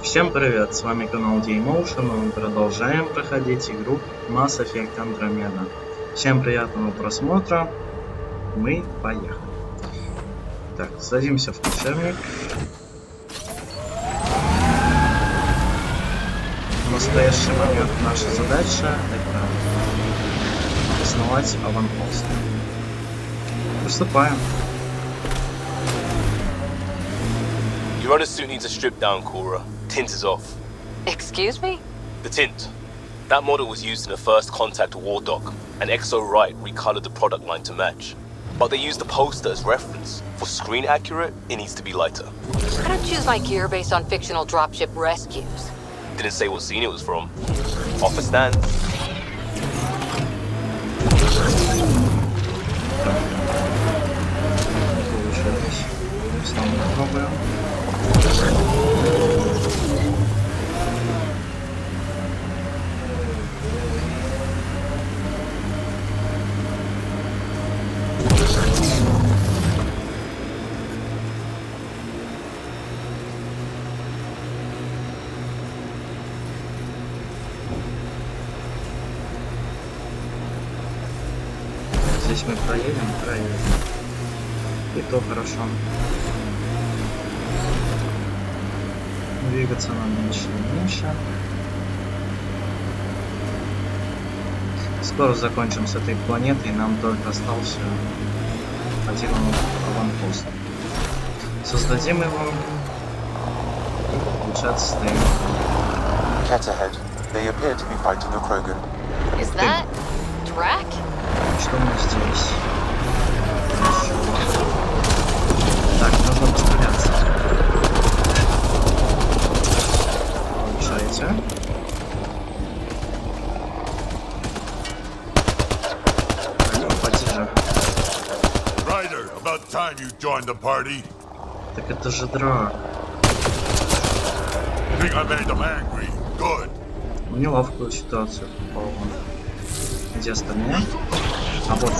Всем привет, с вами канал D-Motion, и мы продолжаем проходить игру Mass Effect Andromeda. Всем приятного просмотра, мы поехали. Так, садимся в кошельник. В настоящий момент наша задача это основать аванпост. Приступаем. Your runner suit needs a strip down, Cora. Tint is off. Excuse me? The tint. That model was used in the first Contact War doc, and Exo Wright recolored the product line to match. But they used the poster as reference. For screen accurate, it needs to be lighter. I don't choose my gear based on fictional dropship rescues. Didn't say what scene it was from. Office stand. Здесь мы проедем. И то хорошо. Двигаться нам меньше и меньше. Скоро закончим с этой планетой, нам только остался один аванпост. Создадим его и, получается, стоим. Cat ahead. They appear to be fighting a Krogan. Is that Drac? Что у нас здесь? Так, нужно постреляться. Получайте. Потише. Ryder, about time you joined the party. Так это же Драк. Think I made them angry. Good. В неловкую ситуацию попал. Где остальные? А вот,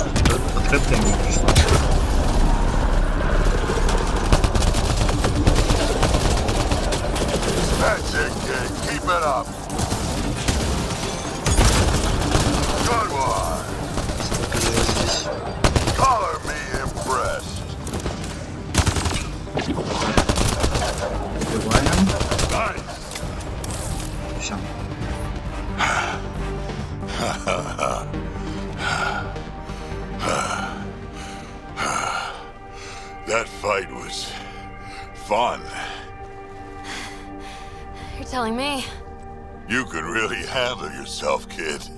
подкрепление пришло. That's it, kid. Keep it up. Good one. Сколько же здесь? Color me impressed. Убиваем. Nice. Все. That fight was fun. You're telling me. You could really handle yourself, kid.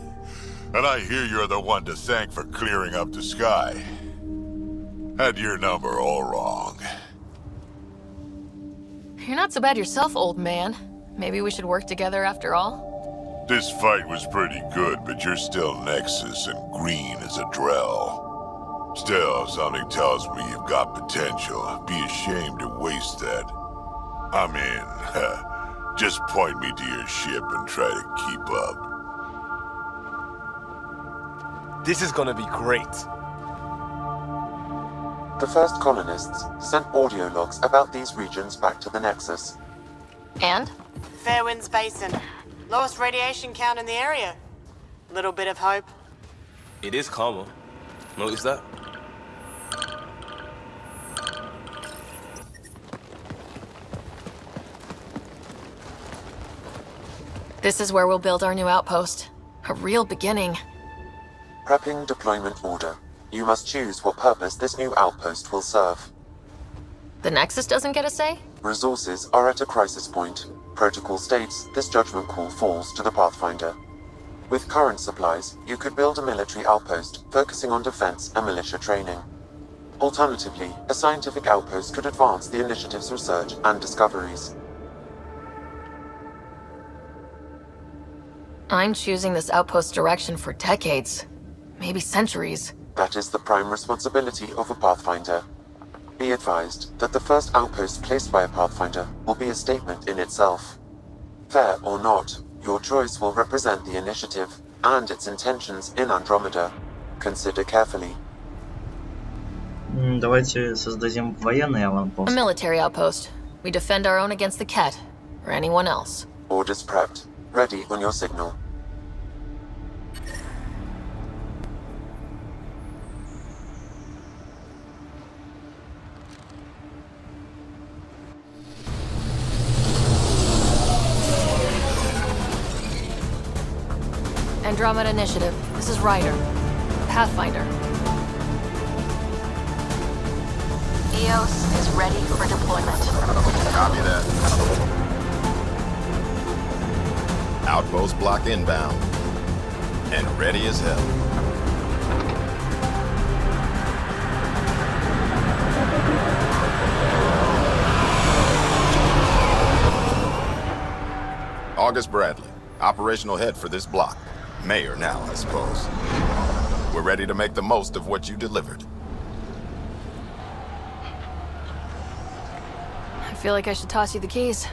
And I hear you're the one to thank for clearing up the sky. Had your number all wrong. You're not so bad yourself, old man. Maybe we should work together after all? This fight was pretty good, but you're still Nexus and green as a Drell. Still, something tells me you've got potential. Be ashamed to waste that. I mean, just point me to your ship and try to keep up. This is gonna be great. The first colonists sent audio logs about these regions back to the Nexus. And? Fairwinds Basin. Lowest radiation count in the area. Little bit of hope. It is calmer. Notice that? This is where we'll build our new outpost. A real beginning. Prepping deployment order. You must choose what purpose this new outpost will serve. The Nexus doesn't get a say? Resources are at a crisis point. Protocol states this judgment call falls to the Pathfinder. With current supplies, you could build a military outpost focusing on defense and militia training. Alternatively, a scientific outpost could advance the initiative's research and discoveries. I'm choosing this outpost direction for decades. Maybe centuries. That is the prime responsibility of a Pathfinder. Be advised that the first outpost placed by a Pathfinder will be a statement in itself. Fair or not, your choice will represent the initiative and its intentions in Andromeda. Consider carefully. Давайте создадим военный аванпост. A military outpost. We defend our own against the Ket. or anyone else. Orders prepped. Ready on your signal. Andromeda Initiative. This is Ryder. Pathfinder. EOS is ready for deployment. Copy that. Outpost block inbound. And ready as hell. August Bradley, operational head for this block. Mayor now, I suppose. We're ready to make the most of what you delivered. I feel like I should toss you the keys.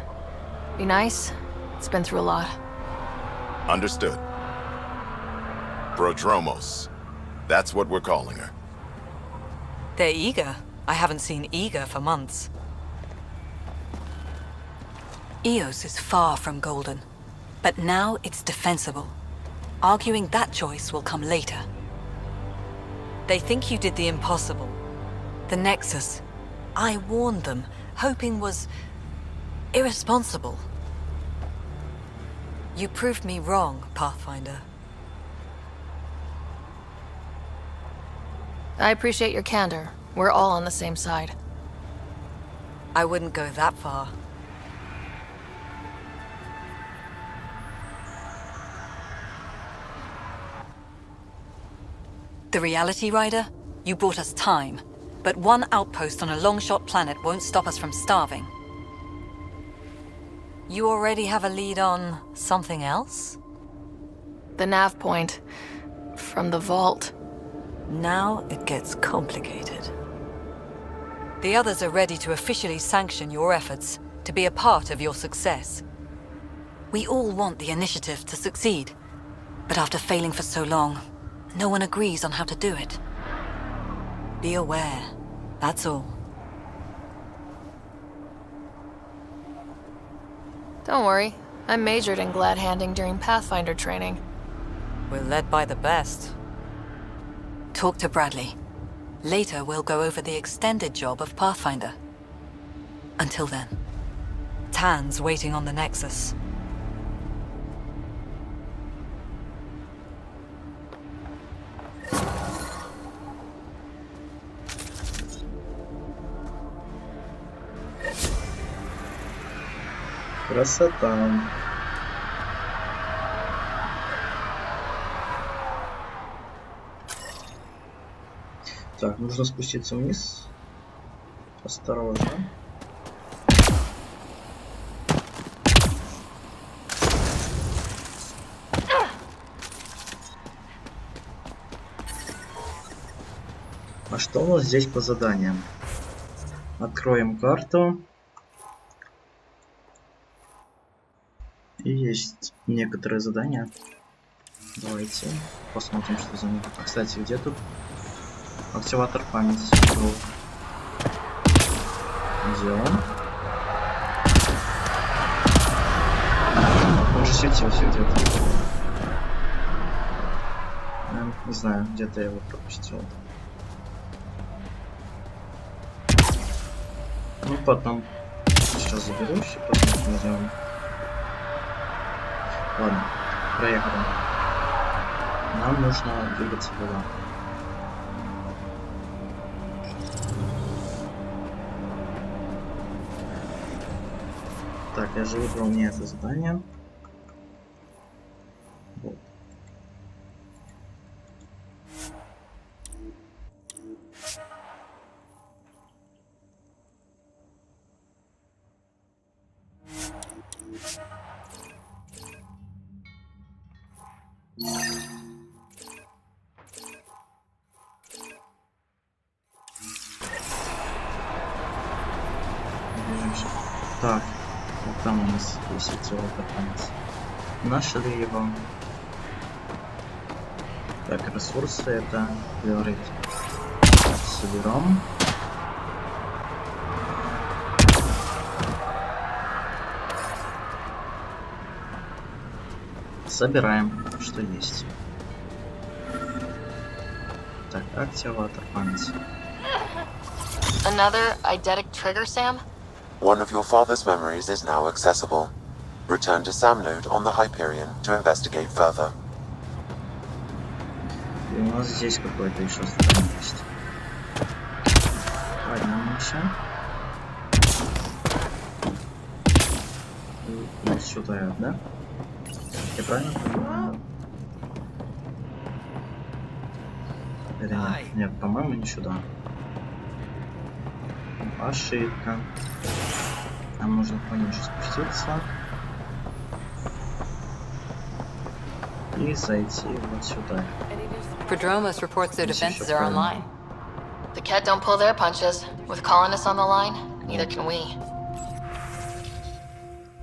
Be nice. It's been through a lot. Understood. Prodromos. That's what we're calling her. They're eager. I haven't seen eager for months. EOS is far from golden, but now it's defensible. Arguing that choice will come later. They think you did the impossible. The Nexus. I warned them, hoping was irresponsible. You proved me wrong, Pathfinder. I appreciate your candor. We're all on the same side. I wouldn't go that far. The reality, Rider? You brought us time, but one outpost on a long-shot planet won't stop us from starving. You already have a lead on something else? The nav point. From the vault. Now it gets complicated. The others are ready to officially sanction your efforts, to be a part of your success. We all want the initiative to succeed, but after failing for so long, no one agrees on how to do it. Be aware, that's all. Don't worry. I majored in glad-handing during Pathfinder training. We're led by the best. Talk to Bradley. Later, we'll go over the extended job of Pathfinder. Until then, Tan's waiting on the Nexus. Красота. Так, нужно спуститься вниз. Осторожно. А что у нас здесь по заданиям? Откроем карту. И есть некоторые задания. Давайте посмотрим, что за них. А, кстати, где тут активатор памяти? Где он? Он же светился где-то. Не знаю, где-то я его пропустил. Ну, потом сейчас заберусь и потом возьмем. Ладно, проехали. Нам нужно двигаться туда. Так, я же выбрал не это задание. Вот. Так, вот там у нас высветило память. Нашли его. Так, ресурсы это говорит. Соберем. Собираем, что есть. Так, активатор памяти. Another eidetic trigger, Sam? One of your father's memories is now accessible. Return to Sam node on the Hyperion to investigate further. И у нас здесь какое-то еще задание есть. Поднимемся. И вот сюда, да? Я правильно понимаю? Или нет? Нет, по-моему, не сюда. Ошибка. Нам нужно пониже спуститься. И зайти вот сюда. Prodromos reports their defenses are online. The Cat don't pull their punches. With colonists on the line, neither can we.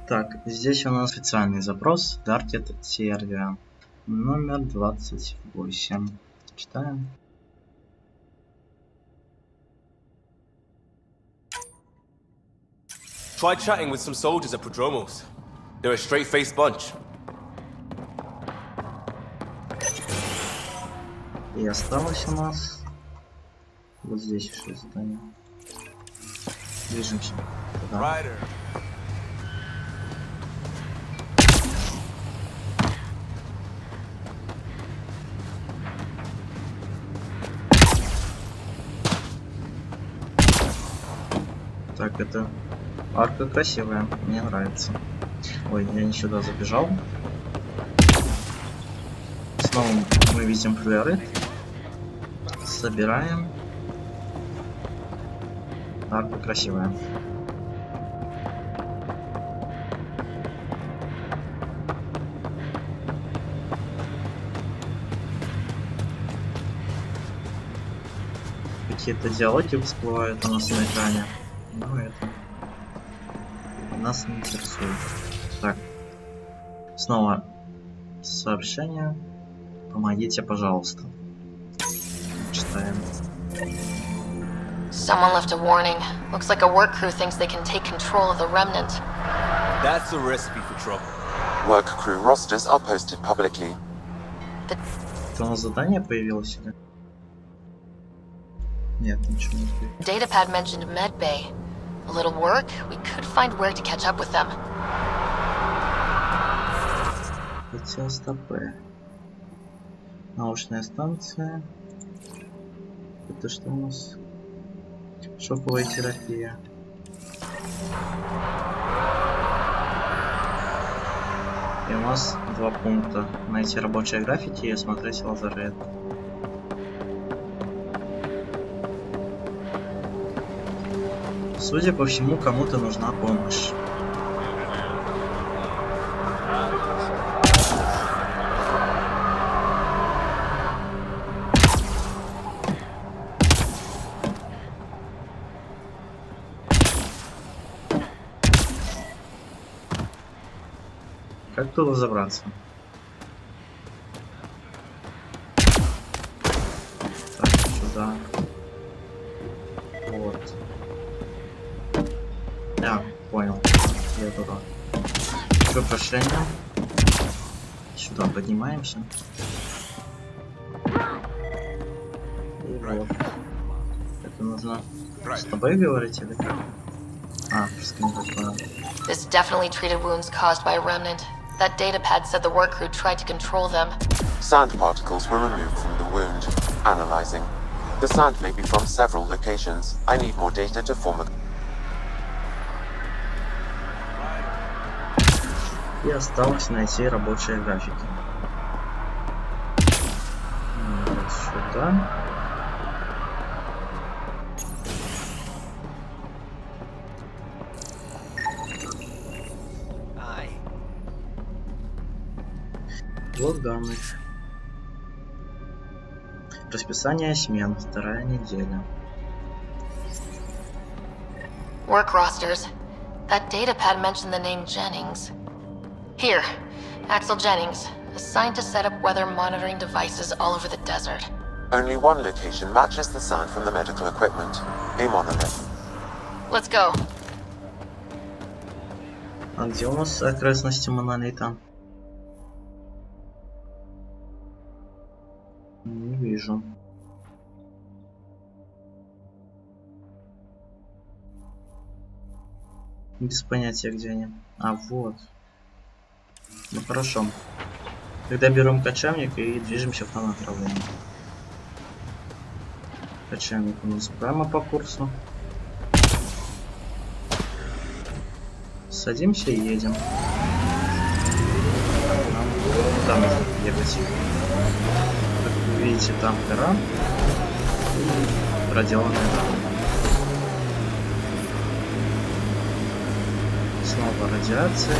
Так, здесь у нас специальный запрос. Target сервера. Номер 28. Читаем. Try chatting with some soldiers at Prodromos. They're a straight-faced bunch. И осталось у нас вот здесь еще задание. Движемся. Туда. Так, это арка красивая, мне нравится. Ой, я не сюда забежал. Снова мы видим флеры. Собираем. Арка красивая. Какие-то диалоги всплывают у нас на экране. Но это нас не интересует. Так. Снова сообщение. Помогите, пожалуйста. Читаем. Someone left a warning. Looks like a work crew thinks they can take control of the remnant. That's a recipe for trouble. Work crew rosters are posted publicly. Это у нас задание появилось или? Нет, ничего не появилось. Datapad mentioned medbay. A little work, we could find where to catch up with them. Хотя стопы. Научная станция. Это что у нас? Шоковая терапия. И у нас 2 пункта. Найти рабочие графики и осмотреть лазарет. Судя по всему, кому-то нужна помощь. Как туда забраться? Так, сюда. Вот. Понял. Я туда. Еще прощение. Сюда поднимаемся. И вот. Это нужно с тобой говорить или как? Просканировать, понял. This definitely treated wounds caused by a remnant. That datapad said the work crew tried to control them. Sand particles were removed from the wound. Analyzing. The sand may be from several locations. I need more data to form a... И осталось найти рабочие графики. Вот сюда. Блок данных. Расписание смен. 2-я неделя. Work rosters. That datapad mentioned the name Jennings. Here, Axel Jennings, assigned to set up weather monitoring devices all over the desert. Only one location matches the sound from the medical equipment. A monolith. Let's go. А где у нас окрестности монолита? вижу. Без понятия, где они. А, вот. Ну хорошо. Тогда берем кочевник и движемся в том направлении. Кочевник у нас прямо по курсу. Садимся и едем. Куда нужно ехать? Как вы видите, там гора и проделанная дорога. Снова радиация.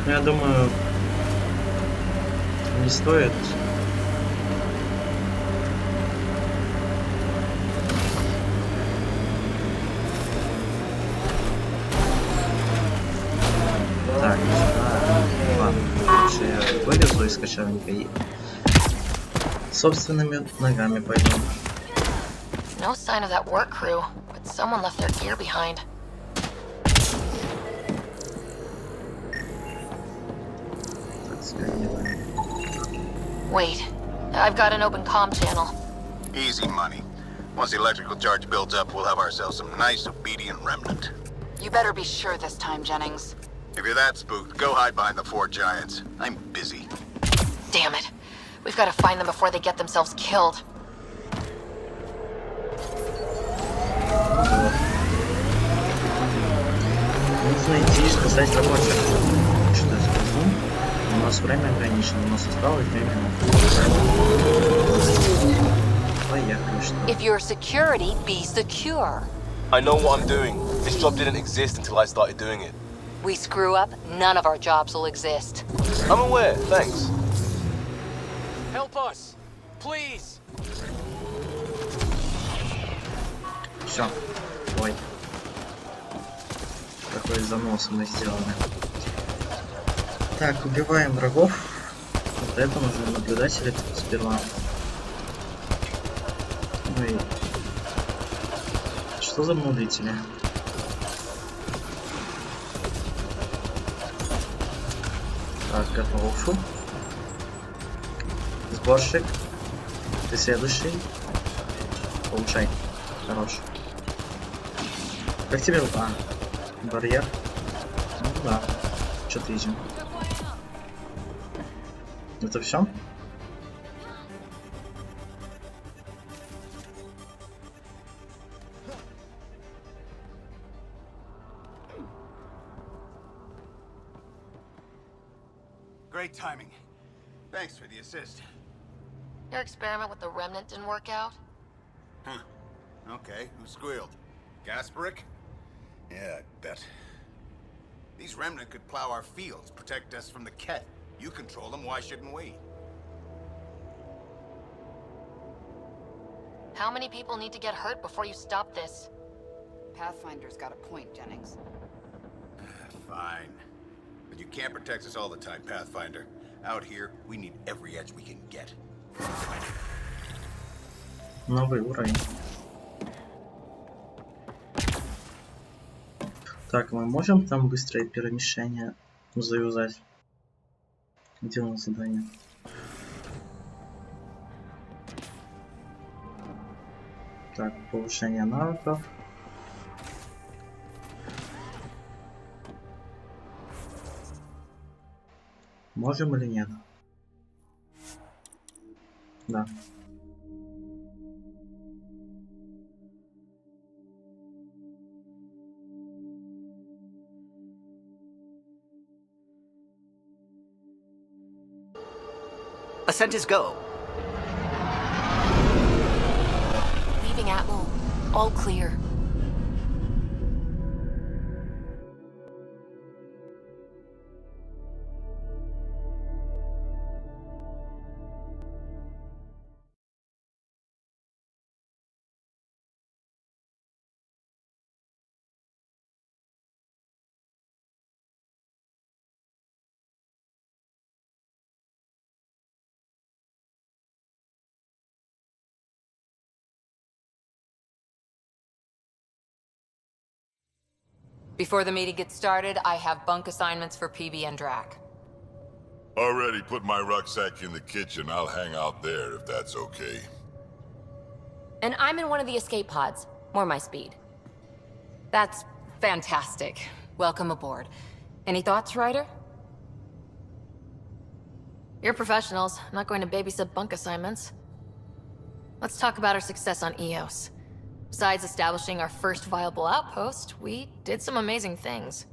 Ну, я думаю, не стоит. Так, да, ладно, лучше я вылезу из кочевника и собственными ногами пойду. No sign of that work crew, but someone left their gear behind. Так, сканируем. Wait, I've got an open comm channel. Easy money. Once the electrical charge builds up, we'll have ourselves some nice, obedient remnant. You better be sure this time, Jennings. If you're that spooked, go hide behind the four giants. I'm busy. Damn it. We've got to find them before they get themselves killed. Нужно идти и спасать рабочих. Что я скажу? У нас время ограничено, у нас осталось 2 минуты. Поехали, что ли? If you're security, be secure. I know what I'm doing. This job didn't exist until I started doing it. We screw up, none of our jobs will exist. I'm aware, thanks. Help us, please. Все. Ой. Какой занос мы сделали. Так, убиваем врагов. Вот это нужно наблюдателя сперва. Ну и... Что за мудрители? Так, готов. Сборщик. Ты следующий. Получай. Хорош. Как тебе... А, барьер. Ну да. Что-то идем. Это все? Great timing. Thanks for the assist. Your experiment with the remnant didn't work out? Huh. Okay, who squealed? Gasparic? Yeah, I bet. These remnant could plow our fields, protect us from the Ket. You control them, why shouldn't we? How many people need to get hurt before you stop this? Pathfinder's got a point, Jennings. Fine. But you can't protect us all the time, Pathfinder. Out here, we need every edge we can get. Новый уровень. Так, мы можем там быстрое перемещение завязать? Где у нас задание? Так, повышение навыков. Можем или нет? Да. Ascent is go. Leaving Atlo. All clear. Before the meeting gets started, I have bunk assignments for PB and Drac. Already put my rucksack in the kitchen. I'll hang out there if that's okay. And I'm in one of the escape pods. More my speed. That's fantastic. Welcome aboard. Any thoughts, Ryder? You're professionals. I'm not going to babysit bunk assignments. Let's talk about our success on Eos. Besides establishing our first viable outpost, we did some amazing things.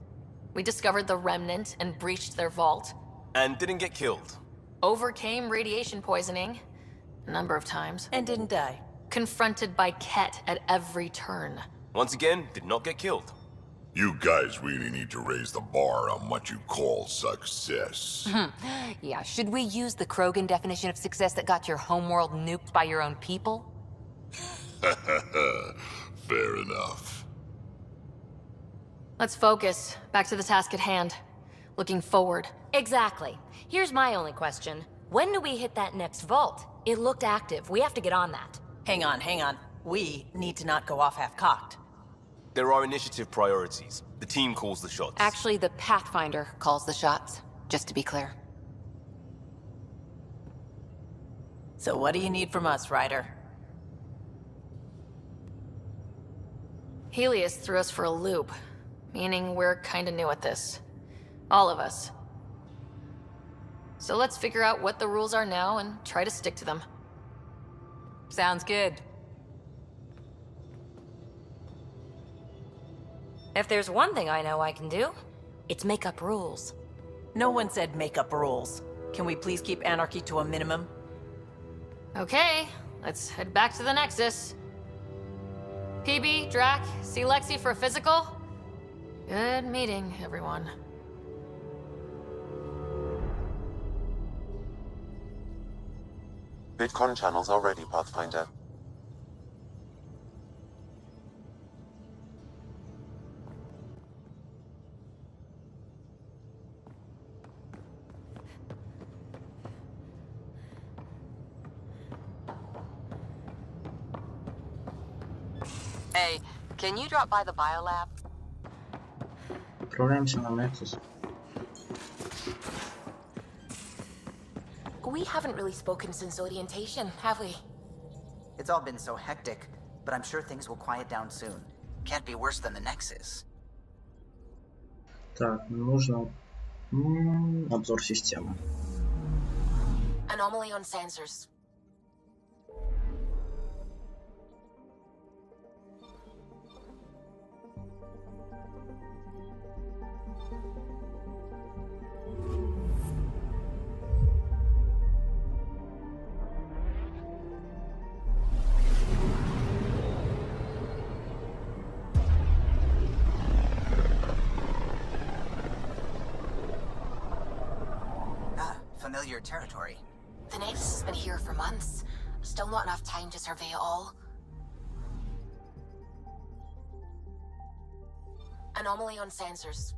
We discovered the Remnant and breached their vault. And didn't get killed. Overcame radiation poisoning a number of times. And didn't die. Confronted by Ket at every turn. Once again, did not get killed. You guys really need to raise the bar on what you call success. Yeah, should we use the Krogan definition of success that got your homeworld nuked by your own people? Fair enough. Let's focus. Back to the task at hand. Looking forward. Exactly. Here's my only question. When do we hit that next vault? It looked active. We have to get on that. Hang on. We need to not go off half-cocked. There are initiative priorities. The team calls the shots. Actually, the Pathfinder calls the shots, just to be clear. So what do you need from us, Ryder? Helios threw us for a loop, meaning we're kinda new at this. All of us. So let's figure out what the rules are now and try to stick to them. Sounds good. If there's one thing I know I can do, it's make up rules. No one said make up rules. Can we please keep anarchy to a minimum? Okay, let's head back to the Nexus. PB, Drac, see Lexi for a physical? Good meeting, everyone. VidCon channels are ready, Pathfinder. Hey, can you drop by the biolab? Отправляемся на Nexus. We haven't really spoken since orientation, have we? It's all been so hectic, but I'm sure things will quiet down soon. Can't be worse than the Nexus. Так, нужно обзор системы. Anomaly on sensors. Familiar territory. The Nexus has been here for months. Still not enough time to survey it all. Anomaly on sensors.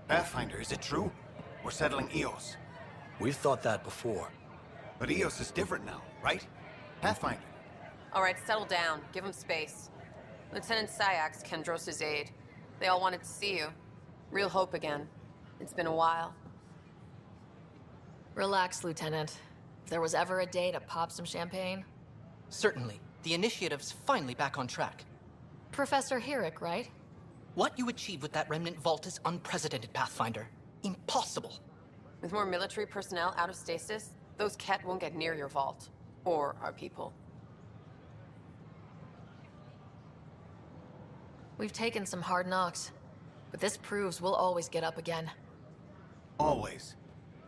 Pathfinder, is it true? We're settling Eos. We've thought that before. But Eos is different now, right? Pathfinder. All right, settle down. Give him space. Lieutenant Syax, Kendros' aide. They all wanted to see you. Real hope again. It's been a while. Relax, Lieutenant. If there was ever a day to pop some champagne. Certainly. The initiative's finally back on track. Professor Herrick, right? What you achieved with that remnant vault is unprecedented, Pathfinder. Impossible. With more military personnel out of stasis, those Ket won't get near your vault. Or our people. We've taken some hard knocks, but this proves we'll always get up again. Always.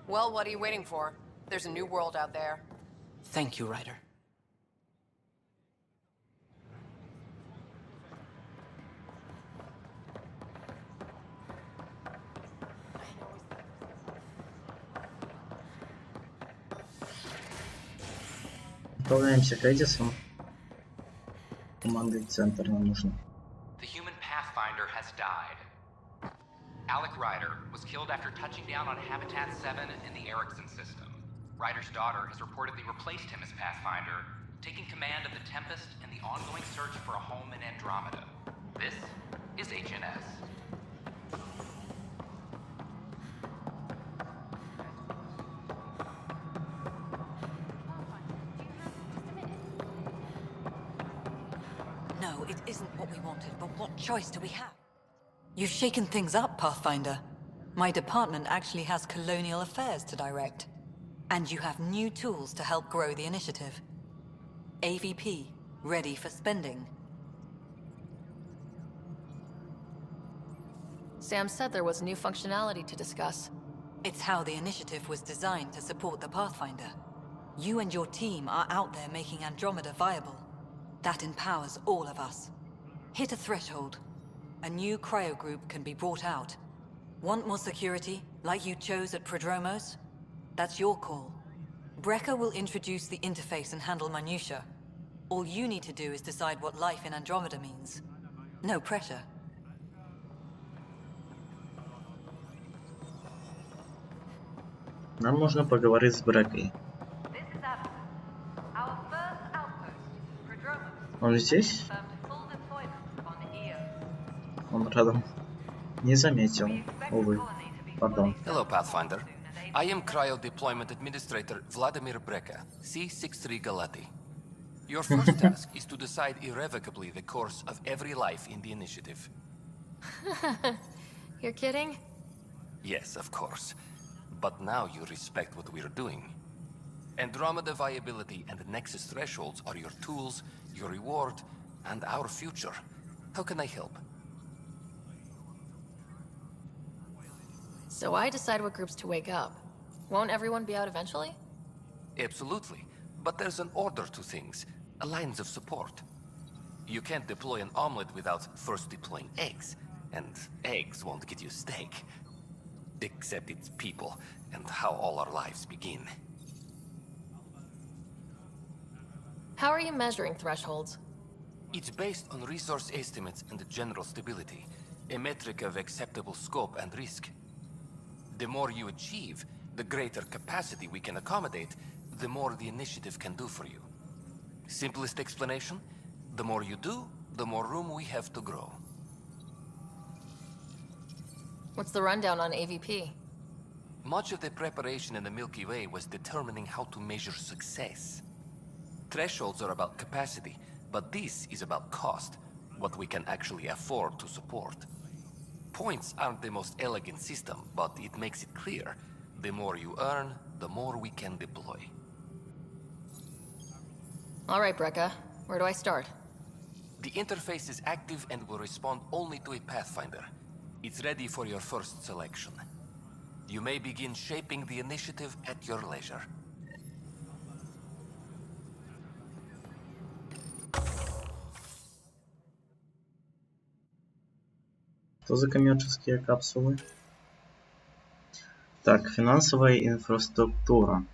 Well, what are you waiting for? There's a new world out there. Thank you, Ryder. Отправляемся к Эдису. Командный центр нам нужно. The human Pathfinder has died. Alec Ryder was killed after touching down on Habitat 7 in the Erickson system. Ryder's daughter has reportedly replaced him as Pathfinder, taking command of the Tempest and the ongoing search for a home in Andromeda. This is HNS. No, it isn't what we wanted, but what choice do we have? You've shaken things up, Pathfinder. My department actually has colonial affairs to direct. And you have new tools to help grow the initiative. AVP, ready for spending. Sam said there was new functionality to discuss. It's how the initiative was designed to support the Pathfinder. You and your team are out there making Andromeda viable. That empowers all of us. Hit a threshold. A new cryo group can be brought out. Want more security, like you chose at Prodromos? That's your call. Brecker will introduce the interface and handle minutiae. All you need to do is decide what life in Andromeda means. No pressure. Нам нужно поговорить с Брекой. Он здесь? Он рядом. Не заметил. Увы. Пардон. Hello, Pathfinder. I am Cryo Deployment Administrator Vladimir Breka, C-63 Galati. Your first task is to decide irrevocably the course of every life in the initiative. You're kidding? Yes, of course. But now you respect what we're doing. Andromeda viability and Nexus thresholds are your tools, your reward, and our future. How can I help? So I decide what groups to wake up. Won't everyone be out eventually? Absolutely. But there's an order to things, a lines of support. You can't deploy an omelet without first deploying eggs. And eggs won't get you steak. Except it's people, and how all our lives begin. How are you measuring thresholds? It's based on resource estimates and general stability, a metric of acceptable scope and risk. The more you achieve, the greater capacity we can accommodate, the more the initiative can do for you. Simplest explanation, the more you do, the more room we have to grow. What's the rundown on AVP? Much of the preparation in the Milky Way was determining how to measure success. Thresholds are about capacity, but this is about cost, what we can actually afford to support. Points aren't the most elegant system, but it makes it clear. The more you earn, the more we can deploy. All right, Brecca. Where do I start? The interface is active and will respond only to a Pathfinder. It's ready for your first selection. You may begin shaping the initiative at your leisure. Что за коммерческие капсулы? Так, финансовая инфраструктура.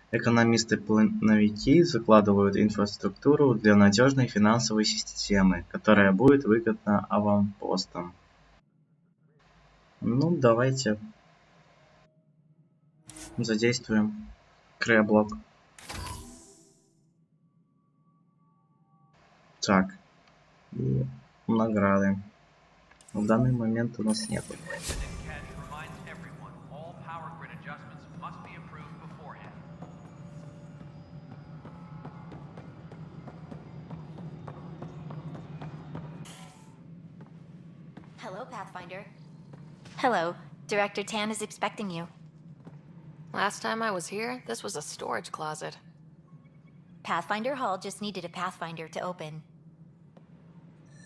Экономисты-плановики закладывают инфраструктуру для надежной финансовой системы, которая будет выгодна аванпостам. Ну, давайте задействуем криоблок. Так, и награды. В данный момент у нас нету. Hello, Pathfinder. Hello. Director Tan is expecting you. Last time I was here, this was a storage closet. Pathfinder Hall just needed a Pathfinder to open.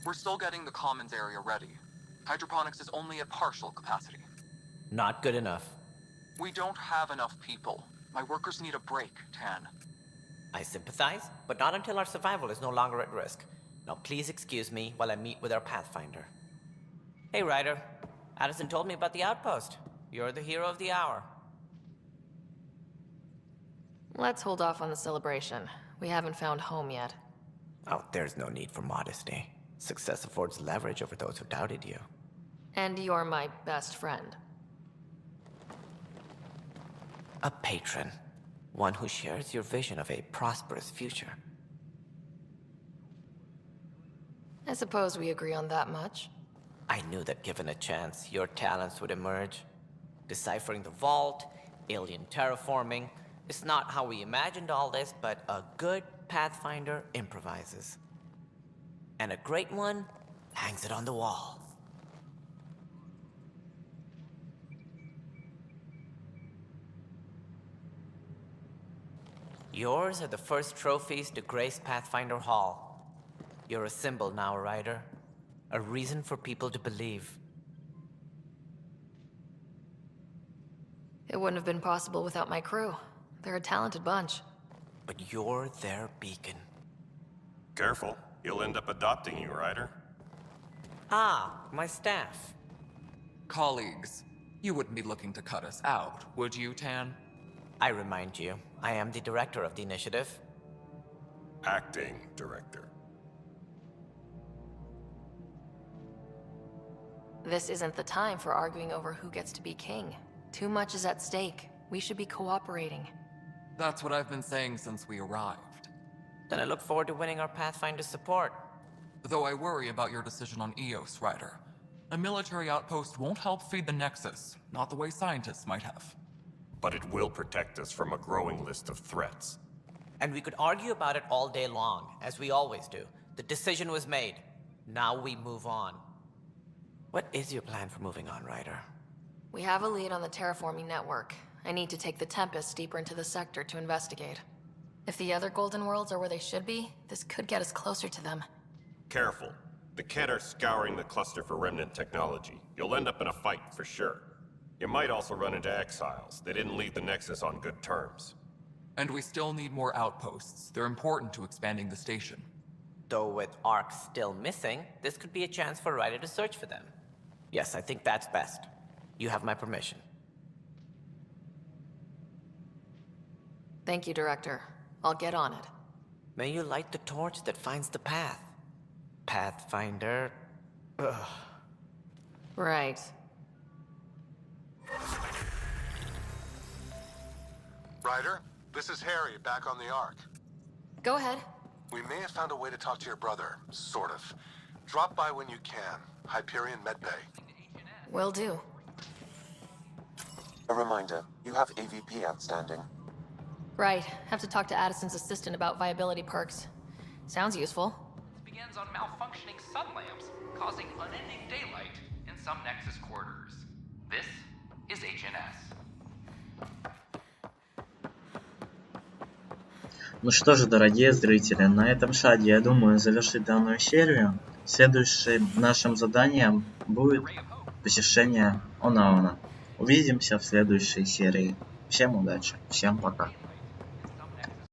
We're still getting the commons area ready. Hydroponics is only at partial capacity. Not good enough. We don't have enough people. My workers need a break, Tan. I sympathize, but not until our survival is no longer at risk. Now please excuse me while I meet with our Pathfinder. Hey, Ryder. Addison told me about the outpost. You're the hero of the hour. Let's hold off on the celebration. We haven't found home yet. Oh, there's no need for modesty. Success affords leverage over those who doubted you. And you're my best friend. A patron. One who shares your vision of a prosperous future. I suppose we agree on that much. I knew that given a chance, your talents would emerge. Deciphering the vault, alien terraforming. It's not how we imagined all this, but a good Pathfinder improvises. And a great one hangs it on the wall. Yours are the first trophies to grace Pathfinder Hall. You're a symbol now, Ryder. A reason for people to believe. It wouldn't have been possible without my crew. They're a talented bunch. But you're their beacon. Careful. He'll end up adopting you, Ryder. Ah, my staff. Colleagues, you wouldn't be looking to cut us out, would you, Tan? I remind you, I am the director of the initiative. Acting director. This isn't the time for arguing over who gets to be king. Too much is at stake. We should be cooperating. That's what I've been saying since we arrived. Then I look forward to winning our Pathfinder support. Though I worry about your decision on Eos, Ryder. A military outpost won't help feed the Nexus, not the way scientists might have. But it will protect us from a growing list of threats. And we could argue about it all day long, as we always do. The decision was made. Now we move on. What is your plan for moving on, Ryder? We have a lead on the terraforming network. I need to take the Tempest deeper into the sector to investigate. If the other Golden Worlds are where they should be, this could get us closer to them. Careful. The Kett are scouring the cluster for remnant technology. You'll end up in a fight for sure. You might also run into exiles. They didn't leave the Nexus on good terms. And we still need more outposts. They're important to expanding the station. Though with Ark still missing, this could be a chance for Ryder to search for them. Yes, I think that's best. You have my permission. Thank you, Director. I'll get on it. May you light the torch that finds the path. Pathfinder... Ugh. Right. Ryder, this is Harry, back on the Ark. Go ahead. We may have found a way to talk to your brother, sort of. Drop by when you can. Hyperion Medbay. Will do. A reminder, you have AVP outstanding. Right. Have to talk to Addison's assistant about viability perks. Sounds useful. This begins on malfunctioning sun lamps, causing unending daylight in some Nexus corridors. This is HNS. Ну что же, дорогие зрители, на этом шаге, я думаю, завершить данную серию. Следующим нашим заданием будет посещение Онауна. Увидимся в следующей серии. Всем удачи, всем пока.